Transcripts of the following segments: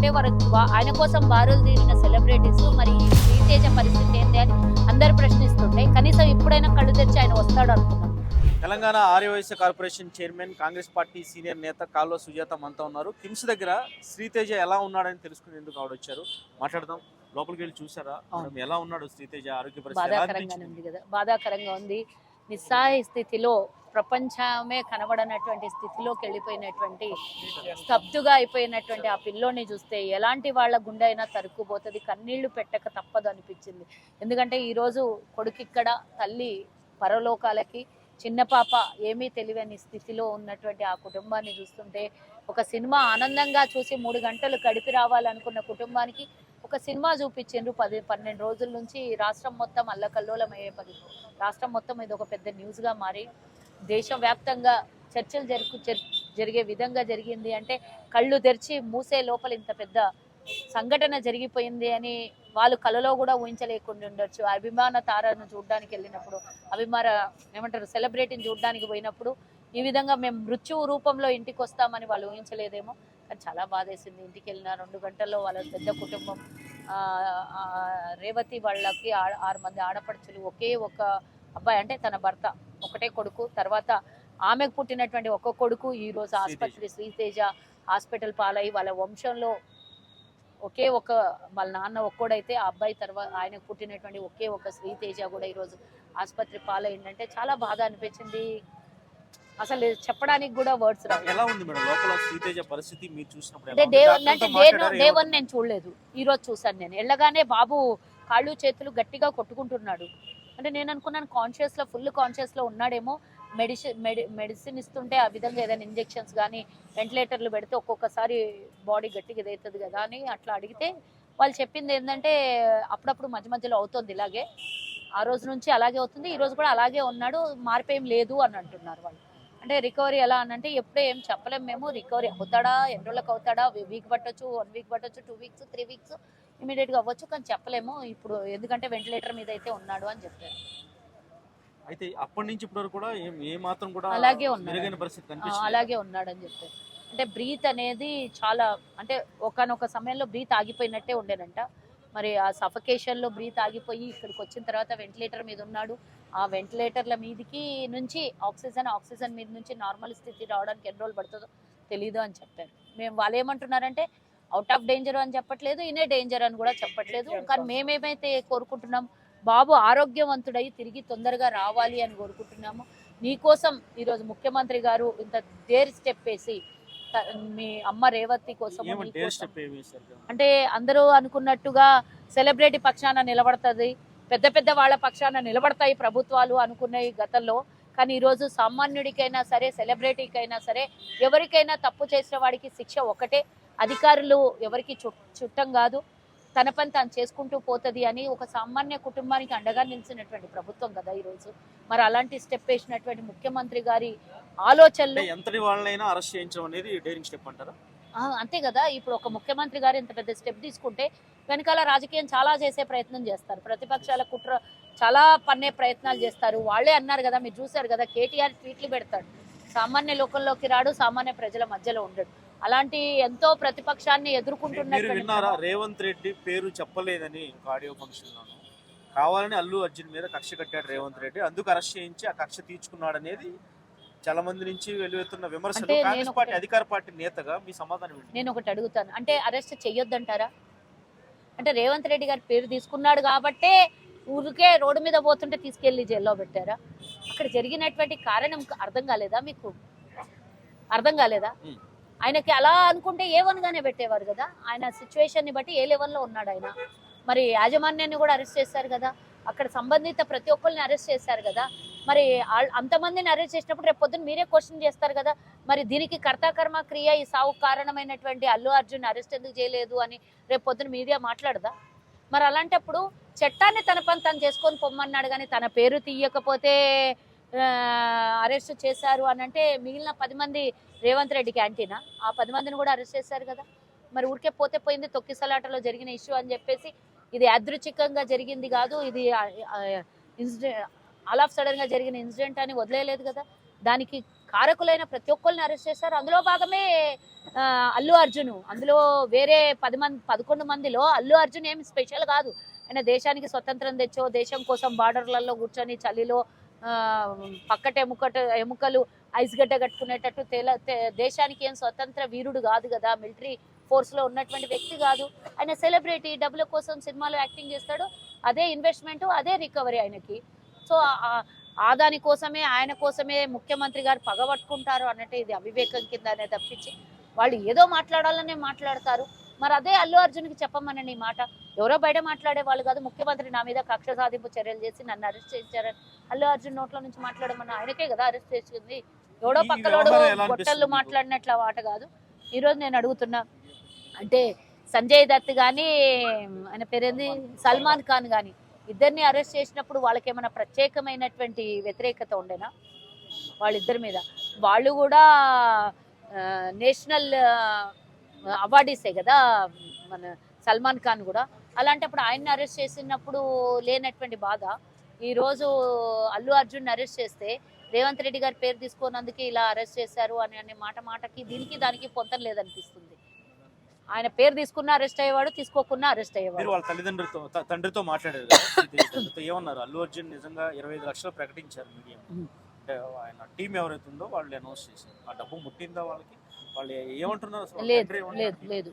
ఒకటే వరకు ఆయన కోసం బారులు తీరిన సెలబ్రిటీస్ మరి ఈ శ్రీతేజ పరిస్థితి ఏంటి అని అందరు ప్రశ్నిస్తుంటే కనీసం ఇప్పుడైనా కళ్ళు తెరిచి ఆయన వస్తాడు అనుకున్నాం. Telangana Aryavaishya corporation chairman, Congress party senior నేత కాల్వ సుజాత మనతో ఉన్నారు. కిమ్స్ దగ్గర శ్రీతేజ ఎలా ఉన్నాడని తెలుసుకునేందుకు ఆవిడ వచ్చారు. మాట్లాడదాం. లోపలికి వెళ్ళి చూసారా ఎలా ఉన్నాడు శ్రీతేజ? ఆరోగ్య పరిస్థితి బాధాకరంగానే ఉంది కదా, బాధాకరంగా ఉంది. నిస్సహాయ స్థితిలో, ప్రపంచమే కనబడనటువంటి స్థితిలోకి వెళ్ళిపోయినటువంటి, స్తబ్దుగా అయిపోయినటువంటి ఆ పిల్లోని చూస్తే ఎలాంటి వాళ్ళ గుండె అయినా తరుక్కుపోతుంది. కన్నీళ్లు పెట్టక తప్పదు అనిపించింది. ఎందుకంటే ఈరోజు కొడుకిక్కడ, తల్లి పరలోకాలకి, చిన్న పాప ఏమీ తెలియని స్థితిలో ఉన్నటువంటి ఆ కుటుంబాన్ని చూస్తుంటే, ఒక సినిమా ఆనందంగా చూసి 3 గంటలు గడిపి రావాలనుకున్న కుటుంబానికి ఒక సినిమా చూపించిండ్రు. 12 రోజుల నుంచి రాష్ట్రం మొత్తం అల్లకల్లోలం అయ్యే రాష్ట్రం మొత్తం ఇది ఒక పెద్ద న్యూస్గా మారి దేశవ్యాప్తంగా చర్చలు జరిగే విధంగా జరిగింది. అంటే కళ్ళు తెరిచి మూసే లోపల ఇంత పెద్ద సంఘటన జరిగిపోయింది అని వాళ్ళు కలలో కూడా ఊహించలేకుండా ఉండొచ్చు. అభిమాన తారను చూడడానికి వెళ్ళినప్పుడు, ఏమంటారు సెలబ్రిటీని చూడడానికి పోయినప్పుడు ఈ విధంగా మేము మృత్యువు రూపంలో ఇంటికి వస్తామని వాళ్ళు ఊహించలేదేమో. కానీ చాలా బాధేసింది. ఇంటికి వెళ్ళిన 2 గంటల్లో వాళ్ళ పెద్ద కుటుంబం, రేవతి వాళ్ళకి 6 మంది ఆడపడుచులు, ఒకే ఒక అబ్బాయి అంటే తన భర్త, ఒకటే కొడుకు, తర్వాత ఆమెకు పుట్టినటువంటి ఒక కొడుకు ఈరోజు ఆసుపత్రి, శ్రీతేజ హాస్పిటల్ పాలై వాళ్ళ వంశంలో ఒకే ఒక వాళ్ళ నాన్న ఒక్కోడైతే ఆ అబ్బాయి తర్వాత ఆయనకు పుట్టినటువంటి ఒకే ఒక శ్రీతేజ కూడా ఈరోజు ఆసుపత్రి పాలైందంటే చాలా బాధ అనిపించింది. అసలు చెప్పడానికి కూడా వర్డ్స్ రావు. ఎలా ఉంది మేడం లోపల శ్రీతేజ పరిస్థితి మీరు చూసినప్పుడు? అంటే డే 1 నేను చూడలేదు, ఈ రోజు చూసాను. నేను వెళ్ళగానే బాబు కాళ్ళు చేతులు గట్టిగా కొట్టుకుంటున్నాడు. అంటే నేను అనుకున్నాను కాన్షియస్లో, ఫుల్ కాన్షియస్లో ఉన్నాడేమో. మెడిసిన్ ఇస్తుంటే ఆ విధంగా ఏదైనా ఇంజెక్షన్స్ కానీ వెంటిలేటర్లు పెడితే ఒక్కొక్కసారి బాడీ గట్టిగా ఇదవుతుంది కదా అని అట్లా అడిగితే వాళ్ళు చెప్పింది ఏంటంటే అప్పుడప్పుడు మధ్య మధ్యలో అవుతుంది ఇలాగే, ఆ రోజు నుంచి అలాగే అవుతుంది, ఈ రోజు కూడా అలాగే ఉన్నాడు, మార్పు ఏం లేదు అని అంటున్నారు వాళ్ళు. అంటే రికవరీ ఎలా అని అంటే ఎప్పుడే ఏం చెప్పలేము మేము. రికవరీ అవుతాడా, ఎన్ని రోజులకు అవుతాడా, వీక్ పట్టొచ్చు, 1 వీక్ పట్టొచ్చు, 2 వీక్స్, 3 వీక్స్ ఇమీడియట్గా అవ్వచ్చు, కానీ చెప్పలేము ఇప్పుడు, ఎందుకంటే వెంటిలేటర్ మీద అయితే ఉన్నాడు అని చెప్పారు. అయితే అప్పటి నుంచి ఇప్పటి వరకు కూడా ఏ మాత్రం కూడా అలాగే ఉన్నాడు, పరిస్థితి అలాగే ఉన్నాడని చెప్పారు. అంటే బ్రీత్ అనేది చాలా, అంటే ఒకనొక సమయంలో బ్రీత్ ఆగిపోయినట్టే ఉండేనంట. మరి ఆ సఫకేషన్లో బ్రీత్ ఆగిపోయి ఇక్కడికి వచ్చిన తర్వాత వెంటిలేటర్ మీద ఉన్నాడు. ఆ వెంటిలేటర్ల మీదకి నుంచి ఆక్సిజన్ మీద నుంచి నార్మల్ స్థితి రావడానికి ఎన్ని రోజులు పడుతుందో తెలీదు అని చెప్పారు. వాళ్ళు ఏమంటున్నారంటే అవుట్ ఆఫ్ డేంజర్ అని చెప్పట్లేదు, ఇనే డేంజర్ అని కూడా చెప్పట్లేదు. కానీ మేమేమైతే కోరుకుంటున్నాం, బాబు ఆరోగ్యవంతుడై తిరిగి తొందరగా రావాలి అని కోరుకుంటున్నాము. నీకోసం ఈరోజు ముఖ్యమంత్రి గారు ఇంత డేర్ స్టెప్ వేసి మీ అమ్మ రేవతి కోసం, అంటే అందరూ అనుకున్నట్టుగా సెలబ్రిటీ పక్షాన నిలబడుతుంది, పెద్ద పెద్ద వాళ్ళ పక్షాన నిలబడతాయి ప్రభుత్వాలు అనుకున్నాయి గతంలో. కానీ ఈరోజు సామాన్యుడికైనా సరే, సెలబ్రిటీకైనా సరే, ఎవరికైనా తప్పు చేసిన వాడికి శిక్ష ఒకటే. అధికారులు ఎవరికి చుట్టం కాదు, తన పని తాను చేసుకుంటూ పోతుంది అని ఒక సామాన్య కుటుంబానికి అండగా నిలిచినటువంటి ప్రభుత్వం కదా ఈరోజు. మరి అలాంటి స్టెప్ వేసినటువంటి ముఖ్యమంత్రి గారి ఆలోచనలు, ఎంతటి వాళ్ళైనా అరెస్ట్ చేయించడం అనేది డేరింగ్ స్టెప్ అంటారా? అంతే కదా. ఇప్పుడు ఒక ముఖ్యమంత్రి గారు ఇంత పెద్ద స్టెప్ తీసుకుంటే వెనకాల రాజకీయం చాలా చేసే ప్రయత్నం చేస్తారు, ప్రతిపక్షాల కుట్ర చాలా పన్నే ప్రయత్నాలు చేస్తారు. వాళ్ళే అన్నారు కదా, మీరు చూసారు కదా, కేటీఆర్ ట్వీట్లు పెడతాడు, సామాన్య లోకంలోకి రాడు, సామాన్య ప్రజల మధ్యలో ఉండడు. అలాంటి ఎంతో ప్రతిపక్షాన్ని ఎదుర్కొంటున్నారు. రేవంత్ రెడ్డి పేరు చెప్పలేదని ఆడియో ఫంక్షన్ లో కావాలని అల్లు అర్జున్ మీద కక్ష కట్టాడు రేవంత్ రెడ్డి, అందుకు అరెస్ట్ చేయించి ఆ కక్ష తీర్చుకున్నాడు అనేది చాలా మంది నుంచి వెలువెత్తున్న విమర్శలు. కాంగ్రెస్ పార్టీ అధికార పార్టీ నేతగా మీ సమాధానం ఏంటి? నేను ఒకటి అడుగుతాను, అంటే అరెస్ట్ చెయ్యొద్దంటారా? అంటే రేవంత్ రెడ్డి గారి పేరు తీసుకున్నాడు కాబట్టే ఊరికే రోడ్డు మీద పోతుంటే తీసుకెళ్లి జైల్లో పెట్టారా? అక్కడ జరిగినటువంటి కారణం అర్థం కాలేదా మీకు? అర్థం కాలేదా? ఆయనకి అలా అనుకుంటే A1గానే పెట్టేవారు కదా. ఆయన సిచ్యువేషన్ని బట్టి ఏ లెవెల్లో ఉన్నాడు ఆయన. మరి యాజమాన్యాన్ని కూడా అరెస్ట్ చేశారు కదా, అక్కడ సంబంధిత ప్రతి ఒక్కరిని అరెస్ట్ చేశారు కదా. మరి అంతమందిని అరెస్ట్ చేసినప్పుడు రేపు పొద్దున్న మీరే క్వశ్చన్ చేస్తారు కదా, మరి దీనికి కర్తాకర్మ క్రియ, ఈ సావు కారణమైనటువంటి అల్లు అర్జున్ అరెస్ట్ ఎందుకు చేయలేదు అని రేపు పొద్దున్న మీడియా మాట్లాడదా? మరి అలాంటప్పుడు చట్టాన్ని తన పని తను చేసుకొని పొమ్మన్నాడు, కానీ తన పేరు తీయకపోతే అరెస్ట్ చేశారు అని అంటే మిగిలిన 10 మంది రేవంత్ రెడ్డి క్యాంటీనా? ఆ 10 మందిని కూడా అరెస్ట్ చేశారు కదా. మరి ఊరికే పోతే పోయింది, తొక్కిసలాటలో జరిగిన ఇష్యూ అని చెప్పేసి ఇది యాదృచ్ఛికంగా జరిగింది కాదు, ఇది ఆల్ ఆఫ్ సడన్ గా జరిగిన ఇన్సిడెంట్ అని వదిలేయలేదు కదా. దానికి కారకులైన ప్రతి ఒక్కరిని అరెస్ట్ చేశారు. అందులో భాగమే అల్లు అర్జున్. అందులో వేరే 11 మందిలో అల్లు అర్జున్ ఏమి స్పెషల్ కాదు. ఆయన దేశానికి స్వతంత్రం తెచ్చో, దేశం కోసం బార్డర్లలో కూర్చొని చలిలో పక్కట ఎముకలు ఐస్ గడ్డ కట్టుకునేటట్టు దేశానికి ఏం స్వతంత్ర వీరుడు కాదు కదా, మిలిటరీ ఫోర్స్ లో ఉన్నటువంటి వ్యక్తి కాదు. ఆయన సెలబ్రిటీ, డబ్బుల కోసం సినిమాలో యాక్టింగ్ చేస్తాడు, అదే ఇన్వెస్ట్మెంట్, అదే రికవరీ ఆయనకి. సో దాని కోసమే, ఆయన కోసమే ముఖ్యమంత్రి గారు పగబట్టుకుంటారు అన్నట్టు ఇది అవివేకం కిందనే తప్పించి వాళ్ళు ఏదో మాట్లాడాలనే మాట్లాడతారు. మరి అదే అల్లు అర్జున్కి చెప్పమనండి ఈ మాట. ఎవరో బయట మాట్లాడే వాళ్ళు కాదు, ముఖ్యమంత్రి నా మీద కక్ష సాధింపు చర్యలు చేసి నన్ను అరెస్ట్ చేశారని అల్లు అర్జున్ నోట్ల నుంచి మాట్లాడమన్నా, ఆయనకే కదా అరెస్ట్ చేసింది. ఎవడో పక్కలోడు గొట్టలు మాట్లాడినట్ల మాట కాదు. ఈరోజు నేను అడుగుతున్నా, అంటే సంజయ్ దత్ కానీ, ఆయన పేరేంది, సల్మాన్ ఖాన్ కానీ ఇద్దరిని అరెస్ట్ చేసినప్పుడు వాళ్ళకి ఏమైనా ప్రత్యేకమైనటువంటి వ్యతిరేకత ఉండేనా వాళ్ళిద్దరి మీద? వాళ్ళు కూడా నేషనల్ అవార్డీసే కదా మన సల్మాన్ ఖాన్ కూడా. అలాంటప్పుడు ఆయన్ని అరెస్ట్ చేసినప్పుడు లేనటువంటి బాధ ఈరోజు అల్లు అర్జున్ అరెస్ట్ చేస్తే రేవంత్ రెడ్డి గారి పేరు తీసుకున్నందుకు ఇలా అరెస్ట్ చేశారు అనే మాటకి దీనికి దానికి పొంతం లేదనిపిస్తుంది. ఆయన పేరు తీసుకున్నా అరెస్ట్ అయ్యేవాడు, తీసుకోకున్నా అరెస్ట్ అయ్యేవాడు. వాళ్ళ తండ్రితో మాట్లాడారు ఏమన్నారు? అల్లు అర్జున్ నిజంగా 25 లక్షలు ప్రకటించారు మీడియా, అంటే ఆయన టీం ఎవరైతే ఉందో వాళ్ళు అనౌన్స్ చేశారు. ఆ డబ్బు ముట్టిందా వాళ్ళకి? వాళ్ళు ఏమంటున్నారు? లేదు,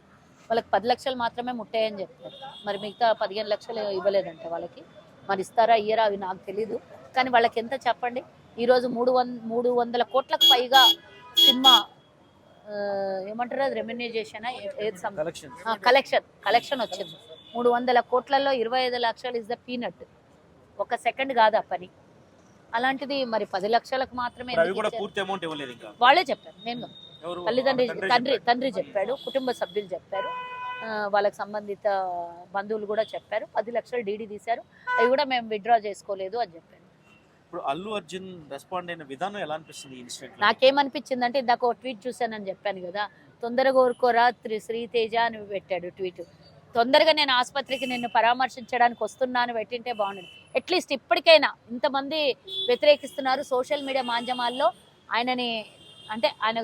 వాళ్ళకి 10 లక్షలు మాత్రమే ముట్టాయని చెప్తారు. మరి మిగతా 15 లక్షలు ఇవ్వలేదంట వాళ్ళకి. మరి ఇస్తారా ఇయ్యరా అవి నాకు తెలీదు. కానీ వాళ్ళకి ఎంత చెప్పండి, ఈరోజు 300 కోట్లకు పైగా సినిమా ఏమంటారు, అది రెమ్యునరైజేషన్ కలెక్షన్ వచ్చింది. 300 కోట్లలో 25 లక్షలు ఇస్ ద పీనట్. ఒక సెకండ్ కాదు ఆ పని. అలాంటిది మరి 10 లక్షలకు మాత్రమే వాళ్ళే చెప్పారు. నేను తండ్రి చెప్పాడు, కుటుంబ సభ్యులు చెప్పారు, వాళ్ళకి సంబంధిత బంధువులు కూడా చెప్పారు. 10 లక్షలు డీడీ తీశారు, అవి కూడా మేము విత్డ్రా చేసుకోలేదు అని చెప్పారు. ఇప్పుడు అల్లు అర్జున్ రెస్పాండ్ అయిన విధానం ఎలా అనిపిస్తుంది ఈ ఇన్సిడెంట్? నాకేమనిపించింది అంటే, ఇందాక ఒక ట్వీట్ చూశానని చెప్పాను కదా, తొందరగా ఊరుకోరా శ్రీతేజ అని పెట్టాడు ట్వీట్. తొందరగా నేను ఆసుపత్రికి నిన్ను పరామర్శించడానికి వస్తున్నాను పెట్టింటే బాగుండదు. అట్లీస్ట్ ఇప్పటికైనా, ఇంతమంది వ్యతిరేకిస్తున్నారు సోషల్ మీడియా మాధ్యమాల్లో ఆయనని, అంటే ఆయన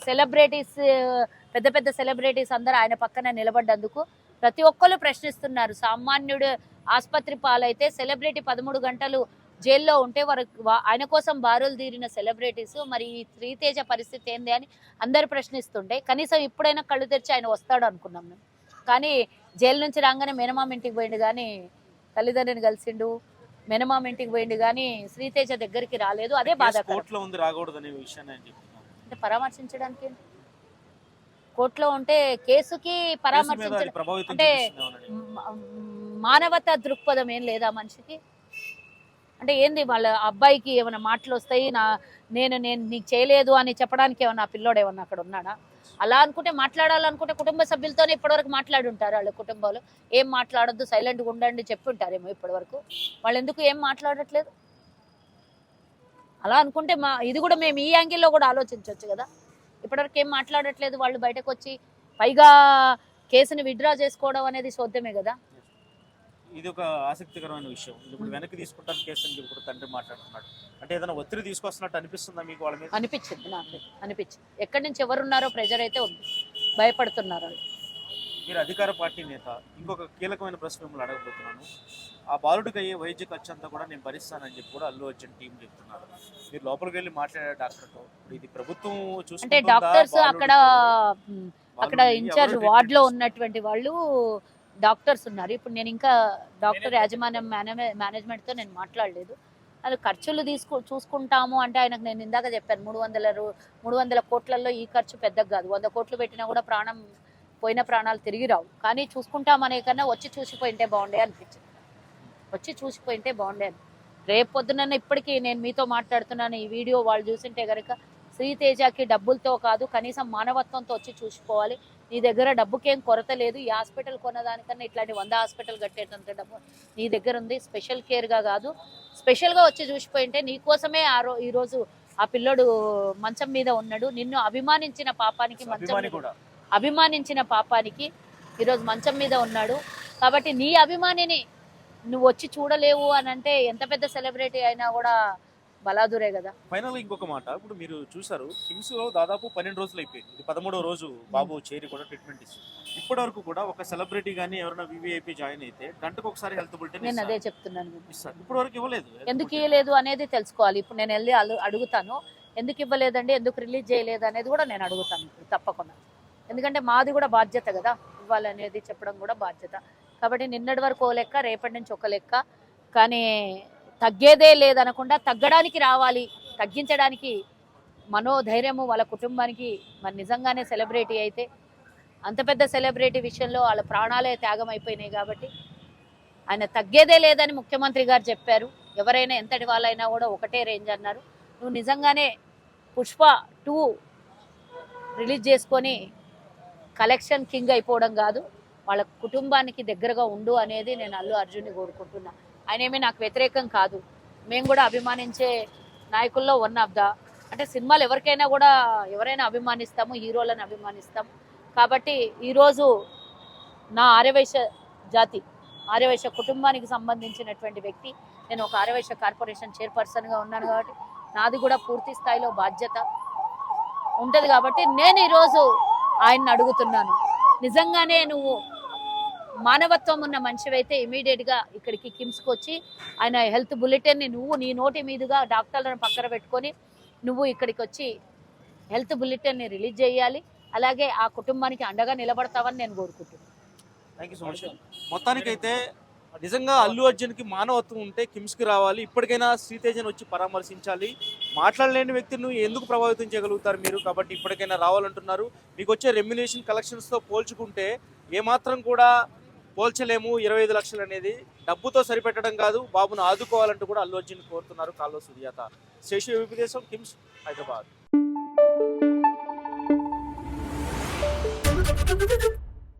సెలబ్రిటీస్, పెద్ద సెలబ్రిటీస్ అందరూ ఆయన పక్కన నిలబడ్డందుకు ప్రతి ఒక్కరు ప్రశ్నిస్తున్నారు. సామాన్యుడు ఆసుపత్రి పాలైతే సెలబ్రిటీ 13 గంటలు జైల్లో ఉంటే ఆయన కోసం బారులు తీరిన సెలబ్రిటీస్, మరి ఈ శ్రీతేజ పరిస్థితి ఏంది అని అందరు ప్రశ్నిస్తుంటే కనీసం ఇప్పుడైనా కళ్ళు తెరిచి ఆయన వస్తాడు అనుకున్నాం మేము. కానీ జైలు నుంచి రాగానే మేనమామ ఇంటికి పోయిండు కానీ తల్లిదండ్రిని కలిసిండు, మేనమామ ఇంటికి పోయిండు కానీ శ్రీతేజ దగ్గరికి రాలేదు. అదే బాధ. అంటే పరామర్శించడానికి కోర్టులో ఉంటే కేసుకి పరామర్శించడం అంటే మానవతా దృక్పథం ఏం లేదా మనిషికి? అంటే ఏంది, వాళ్ళ అబ్బాయికి ఏమైనా మాటలు వస్తాయి, నేను నీకు చేయలేదు అని చెప్పడానికి ఏమన్నా పిల్లోడు ఏమన్నా అక్కడ ఉన్నాడా? అలా అనుకుంటే, మాట్లాడాలనుకుంటే కుటుంబ సభ్యులతోనే ఇప్పటివరకు మాట్లాడి ఉంటారు. వాళ్ళ కుటుంబాలు ఏం మాట్లాడొద్దు, సైలెంట్గా ఉండండి చెప్పి ఉంటారేమో ఇప్పటివరకు. వాళ్ళు ఎందుకు ఏం మాట్లాడట్లేదు? అలా అనుకుంటే ఇది కూడా మేము ఈ యాంగిల్లో కూడా ఆలోచించవచ్చు కదా. ఇప్పటివరకు ఏం మాట్లాడట్లేదు వాళ్ళు, బయటకు వచ్చి పైగా కేసుని విత్డ్రా చేసుకోవడం అనేది శోధ్యమే కదా. ఇది ఒక ఆసక్తికరమైన విషయం. ఇప్పుడు వెనక్కి తీసుకుంటాను కేసు అని చెప్పి తండ్రి మాట్లాడుతున్నాడు. అంటే ఏదైనా ఒత్తిడి తీసుకొస్తున్నట్టు అనిపిస్తుందా మీకు వాళ్ళ మీద? అనిపించింది, నాకు అనిపించింది. ఎక్కడి నుంచి ఎవరున్నారో ప్రెజర్ అయితే ఉంది, భయపడుతున్నారు. మీరు అధికార పార్టీ నేత, ఇంకొక కీలకమైన ప్రశ్న మిమ్మల్ని అడగబోతున్నాను. ఆ బాలుడికి అయ్యే వైద్య ఖర్చు అంతా కూడా నేను భరిస్తానని చెప్పి కూడా అల్లు అర్జున్ టీం చెప్తున్నారు. మీరు లోపలికి వెళ్ళి మాట్లాడే డాక్టర్తో, ఇది ప్రభుత్వం చూసుకుంటే డాక్టర్స్ అక్కడ ఇన్ఛార్జ్ వార్డ్ లో ఉన్నటువంటి వాళ్ళు డాక్టర్స్ ఉన్నారు. ఇప్పుడు నేను ఇంకా డాక్టర్ యాజమాన్యం మేనేజ్మెంట్తో నేను మాట్లాడలేదు. అది ఖర్చులు చూసుకుంటాము అంటే ఆయనకు నేను ఇందాక చెప్పాను, 300 కోట్లలో ఈ ఖర్చు పెద్దగా కాదు. 100 కోట్లు పెట్టినా కూడా పోయిన ప్రాణాలు తిరిగి రావు. కానీ చూసుకుంటామనే కన్నా వచ్చి చూసిపోయింటే బాగుండే అనిపించింది. వచ్చి చూసిపోయింటే బాగుండే అని. రేపు పొద్దున ఇప్పటికీ నేను మీతో మాట్లాడుతున్నాను, ఈ వీడియో వాళ్ళు చూసింటే కనుక శ్రీతేజకి డబ్బులతో కాదు, కనీసం మానవత్వంతో వచ్చి చూసిపోవాలి. నీ దగ్గర డబ్బుకేం కొరత లేదు, ఈ హాస్పిటల్ కొన్నదానికన్నా ఇట్లాంటి 100 హాస్పిటల్ కట్టేటంత డబ్బు నీ దగ్గర ఉంది. స్పెషల్ కేర్గా కాదు, స్పెషల్గా వచ్చి చూసిపోయింటే నీకోసమే ఈరోజు ఆ పిల్లోడు మంచం మీద ఉన్నాడు. నిన్ను అభిమానించిన పాపానికి ఈరోజు మంచం మీద ఉన్నాడు. కాబట్టి నీ అభిమానిని నువ్వు వచ్చి చూడలేవు అని అంటే ఎంత పెద్ద సెలబ్రిటీ అయినా కూడా బలాదురే కదా. ఫైనల్ ఇంకొక మాట, ఇప్పుడు మీరు చూసారు కిమ్స్ లో దాదాపు 12 రోజులు అయిపోయింది, ఇది 13వ రోజు బాబు చేరి కూడా ట్రీట్మెంట్ ఇస్తుంది. ఇప్పటి వరకు కూడా ఒక సెలబ్రిటీ గానీ ఎవరైనా వివిఐపి జాయిన్ అయితే గంటకు ఒకసారి హెల్త్ బులెటిన్ నేను అదే చెప్తున్నాను. ఇస్తారు, ఇప్పటి వరకు ఇవ్వలేదు. ఎందుకు ఇవ్వలేదు అనేది తెలుసుకోవాలి. ఇప్పుడు నేను వెళ్ళి అడుగుతాను, ఎందుకు ఇవ్వలేదండి, ఎందుకు రిలీజ్ చేయలేదు అనేది కూడా నేను అడుగుతాను ఇప్పుడు తప్పకుండా. ఎందుకంటే మాది కూడా బాధ్యత కదా, ఇవ్వాలనేది చెప్పడం కూడా బాధ్యత. కాబట్టి నిన్నటి వరకు ఓ లెక్క, రేపటి నుంచి ఒక లెక్క. కానీ తగ్గేదే లేదనకుండా తగ్గడానికి రావాలి, తగ్గించడానికి మనోధైర్యము వాళ్ళ కుటుంబానికి. మరి నిజంగానే సెలబ్రిటీ అయితే అంత పెద్ద సెలబ్రిటీ విషయంలో వాళ్ళ ప్రాణాలే త్యాగం అయిపోయినాయి. కాబట్టి ఆయన తగ్గేదే లేదని ముఖ్యమంత్రి గారు చెప్పారు. ఎవరైనా ఎంతటి వాళ్ళైనా కూడా ఒకటే రేంజ్ అన్నారు. నువ్వు నిజంగానే పుష్ప 2 రిలీజ్ చేసుకొని కలెక్షన్ కింగ్ అయిపోవడం కాదు, వాళ్ళ కుటుంబానికి దగ్గరగా ఉండు అనేది నేను అల్లు అర్జున్ని కోరుకుంటున్నా. ఆయన ఏమీ నాకు వ్యతిరేకం కాదు, మేము కూడా అభిమానించే నాయకుల్లో వన్ ఆఫ్ ద. అంటే సినిమాలు ఎవరికైనా కూడా ఎవరైనా అభిమానిస్తాము, హీరోలను అభిమానిస్తాము. కాబట్టి ఈరోజు నా ఆర్యవైశ్య జాతి, ఆర్యవైశ్య కుటుంబానికి సంబంధించినటువంటి వ్యక్తి, నేను ఒక ఆర్యవైశ్య కార్పొరేషన్ చైర్పర్సన్గా ఉన్నాను. కాబట్టి నాది కూడా పూర్తి స్థాయిలో బాధ్యత ఉంటుంది. కాబట్టి నేను ఈరోజు ఆయన్ని అడుగుతున్నాను, నిజంగానే నువ్వు మానవత్వం ఉన్న మనిషివైతే ఇమీడియట్గా ఇక్కడికి కిమ్స్కి వచ్చి ఆయన హెల్త్ బులెటిన్ని నువ్వు నీ నోటి మీదుగా డాక్టర్లను పక్కన పెట్టుకొని నువ్వు ఇక్కడికి వచ్చి హెల్త్ బులెటిన్ని రిలీజ్ చేయాలి. అలాగే ఆ కుటుంబానికి అండగా నిలబడతావని నేను కోరుకుంటున్నాను. Thank you so much. మొత్తానికైతే నిజంగా అల్లు అర్జున్కి మానవత్వం ఉంటే కిమ్స్కి రావాలి, ఇప్పటికైనా శ్రీతేజను వచ్చి పరామర్శించాలి. మాట్లాడలేని వ్యక్తిని ఎందుకు ప్రభావితం చేయగలుగుతారు మీరు? కాబట్టి ఇప్పటికైనా రావాలంటున్నారు. మీకు వచ్చే రెమ్యునేషన్ కలెక్షన్స్తో పోల్చుకుంటే ఏమాత్రం కూడా పోల్చలేము. 25 లక్షలు అనేది డబ్బుతో సరిపెట్టడం కాదు, బాబును ఆదుకోవాలంటూ కూడా అల్లు అర్జున్ కోరుతున్నారు. కాల్లో సుజాత, శేషు విపదేశం, కిమ్స్, హైదరాబాద్.